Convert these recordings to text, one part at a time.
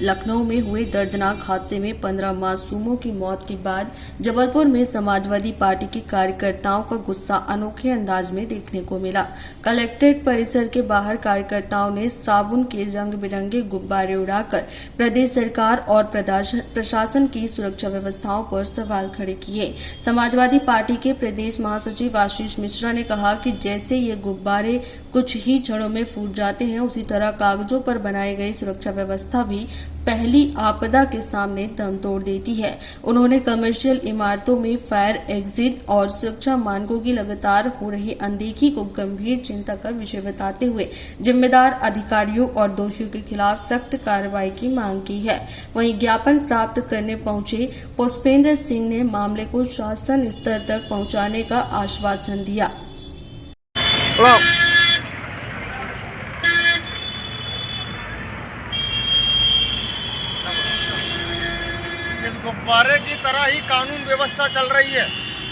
लखनऊ में हुए दर्दनाक हादसे में 15 मासूमों की मौत के बाद जबलपुर में समाजवादी पार्टी के कार्यकर्ताओं का गुस्सा अनोखे अंदाज में देखने को मिला। कलेक्ट्रेट परिसर के बाहर कार्यकर्ताओं ने साबुन के रंग बिरंगे गुब्बारे उड़ाकर प्रदेश सरकार और प्रशासन की सुरक्षा व्यवस्थाओं पर सवाल खड़े किए। समाजवादी पार्टी के प्रदेश महासचिव आशीष मिश्रा ने कहा कि जैसे ये गुब्बारे कुछ ही क्षणों में फूट जाते हैं, उसी तरह कागजों पर बनाई गई सुरक्षा व्यवस्था भी पहली आपदा के सामने दम तोड़ देती है। उन्होंने कमर्शियल इमारतों में फायर एग्जिट और सुरक्षा मानकों की लगातार हो रही अनदेखी को गंभीर चिंता का विषय बताते हुए जिम्मेदार अधिकारियों और दोषियों के खिलाफ सख्त कार्रवाई की मांग की है। वहीं ज्ञापन प्राप्त करने पहुंचे पुष्पेंद्र सिंह ने मामले को शासन स्तर तक पहुंचाने का आश्वासन दिया। इस गुब्बारे की तरह ही कानून व्यवस्था चल रही है।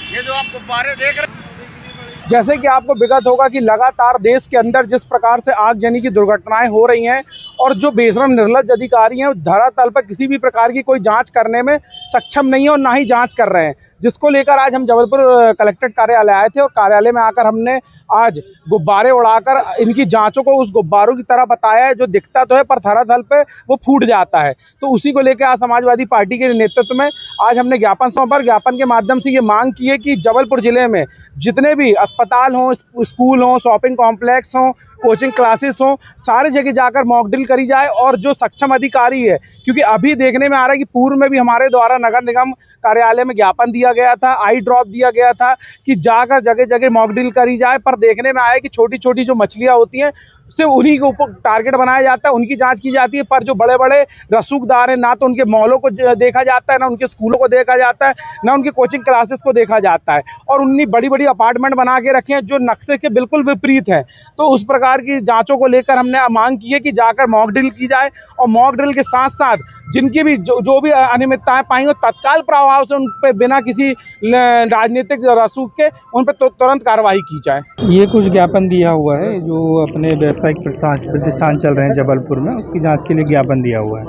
ये जो आप गुब्बारे देख रहे हैं, जैसे कि आपको विगत होगा कि लगातार देश के अंदर जिस प्रकार से आगजनी की दुर्घटनाएं हो रही हैं और जो बेशरम निर्लज्ज अधिकारी हैं धरातल पर किसी भी प्रकार की कोई जांच करने में सक्षम नहीं है और ना ही जांच कर रहे हैं, जिसको लेकर आज हम जबलपुर कलेक्ट्रेट कार्यालय आए थे और कार्यालय में आकर हमने आज गुब्बारे उड़ाकर इनकी जांचों को उस गुब्बारों की तरह बताया है जो दिखता तो है पर धरातल पे वो फूट जाता है। तो उसी को लेकर आज समाजवादी पार्टी के नेतृत्व में आज हमने ज्ञापन सौंपा। ज्ञापन के माध्यम से ये मांग की है कि जबलपुर जिले में जितने भी अस्पताल हों, स्कूल हों, शॉपिंग कॉम्प्लेक्स हों, कोचिंग क्लासेस हों, सारी जगह जाकर मॉक ड्रिल करी जाए और जो सक्षम अधिकारी है, क्योंकि अभी देखने में आ रहा है कि पूर्व में भी हमारे द्वारा नगर निगम कार्यालय में ज्ञापन दिया गया था, आई ड्रॉप दिया गया था कि जाकर जगह जगह मॉक ड्रिल करी जाए, पर देखने में आया कि छोटी छोटी जो मछलियां होती हैं सिर्फ उन्हीं के ऊपर टारगेट बनाया जाता है, उनकी जांच की जाती है। पर जो बड़े बड़े रसूखदार हैं, ना तो उनके मॉलों को देखा जाता है, ना उनके स्कूलों को देखा जाता है, ना उनके कोचिंग क्लासेस को देखा जाता है, और उन्हीं बड़ी बड़ी अपार्टमेंट बना के रखे हैं जो नक्शे के बिल्कुल विपरीत है। तो उस प्रकार की जांचों को लेकर हमने मांग की है कि जाकर मॉक ड्रिल की जाए और मॉक ड्रिल के साथ साथ जिनकी भी जो भी अनियमितताएं पाई हो तत्काल प्रभाव से उन पर बिना किसी राजनीतिक रसूख के उन पर तुरंत कार्रवाई की जाए। ये कुछ ज्ञापन दिया हुआ है जो अपने व्यावसायिक प्रतिष्ठान चल रहे हैं जबलपुर में, उसकी जांच के लिए ज्ञापन दिया हुआ है।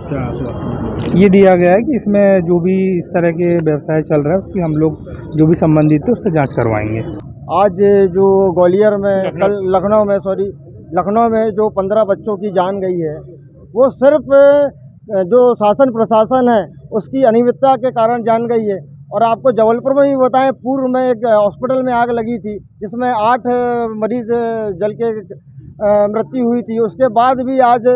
क्या आश्वासन ये दिया गया है कि इसमें जो भी इस तरह के व्यवसाय चल रहा है उसकी हम लोग जो भी संबंधित है उससे जांच करवाएंगे। आज जो ग्वालियर में कल लखनऊ में जो 15 बच्चों की जान गई है, वो सिर्फ जो शासन प्रशासन है उसकी अनियमितता के कारण जान गई है। और आपको जबलपुर में भी बताएं, पूर्व में एक हॉस्पिटल में आग लगी थी जिसमें 8 मरीज जल के मृत्यु हुई थी। उसके बाद भी आज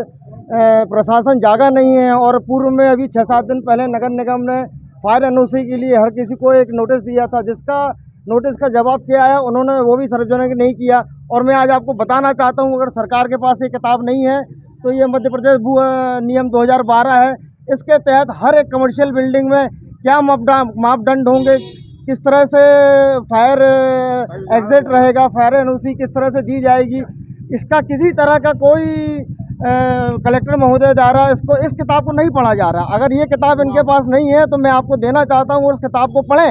प्रशासन जागा नहीं है। और पूर्व में अभी 6-7 दिन पहले नगर निगम ने फायर एनओसी के लिए हर किसी को एक नोटिस दिया था, जिसका नोटिस का जवाब क्या आया उन्होंने वो भी सार्वजनिक नहीं किया। और मैं आज आपको बताना चाहता हूँ, अगर सरकार के पास ये किताब नहीं है तो ये मध्य प्रदेश भू नियम 2012 है, इसके तहत हर एक कमर्शियल बिल्डिंग में क्या मापदंड होंगे, किस तरह से फायर एग्जिट रहेगा, फायर एनओसी किस तरह से दी जाएगी, इसका किसी तरह का कोई कलेक्टर महोदय द्वारा इस किताब को नहीं पढ़ा जा रहा। अगर ये किताब इनके पास नहीं है तो मैं आपको देना चाहता हूँ और उस किताब को पढ़ें।